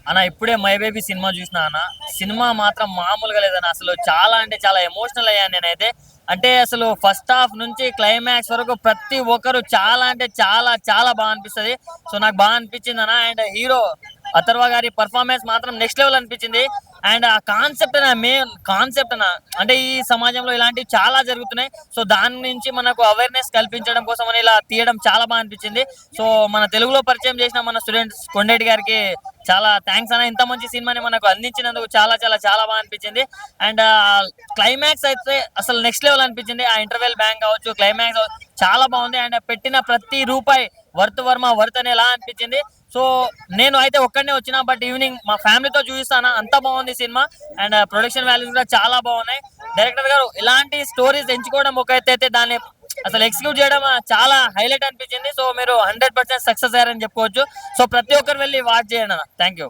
అన్న ఇప్పుడే my baby cinema చూసిన అన్న. సినిమా మాత్రం మామూలుగా లేదన్న. అసలు చాలా అంటే చాలా ఎమోషనల్ అయ్యాను నేనైతే. అంటే అసలు ఫస్ట్ హాఫ్ నుంచి క్లైమాక్స్ వరకు ప్రతి ఒక్కరు చాలా అంటే చాలా చాలా బాగా అనిపిస్తుంది. సో నాకు బాగా అనిపించింది అన్న. అండ్ హీరో అథర్వ గారి పర్ఫార్మెన్స్ మాత్రం నెక్స్ట్ లెవెల్ అనిపించింది. అండ్ ఆ కాన్సెప్ట్ అన్న, మెయిన్ కాన్సెప్ట్ అన్న, అంటే ఈ సమాజంలో ఇలాంటివి చాలా జరుగుతున్నాయి. సో దాని నుంచి మనకు అవేర్నెస్ కల్పించడం కోసం అని ఇలా తీయడం చాలా బాగా అనిపించింది. సో మన తెలుగులో పరిచయం చేసిన మన స్టూడెంట్స్ కొండేటి గారికి చాలా థ్యాంక్స్ అన్న. ఇంత మంచి సినిమాని మనకు అందించినందుకు చాలా చాలా చాలా బాగా అనిపించింది. అండ్ క్లైమాక్స్ అయితే అసలు నెక్స్ట్ లెవెల్ అనిపించింది. ఆ ఇంటర్వెల్ బ్యాంక్ కావచ్చు, క్లైమాక్స్ చాలా బాగుంది. అండ్ పెట్టిన ప్రతి రూపాయి వర్త్ వర్మ వర్త్ అనేలా అనిపించింది. సో నేను అయితే ఒక్కడనే వచ్చిన, బట్ ఈవినింగ్ మా ఫ్యామిలీతో చూపిస్తాను. అంత బాగుంది సినిమా. అండ్ ప్రొడక్షన్ వాల్యూస్ కూడా చాలా బాగున్నాయి. డైరెక్టర్ గారు ఇలాంటి స్టోరీస్ ఎంచుకోవడం ఒక ఎత్తు అయితే, దాన్ని అసలు ఎగ్జిక్యూట్ చేయడం చాలా హైలైట్ అనిపించింది. సో మీరు 100% సక్సెస్ అయ్యారని చెప్పుకోవచ్చు. సో ప్రతి ఒక్కరు వెళ్ళి వాచ్ చేయండి. Thank you.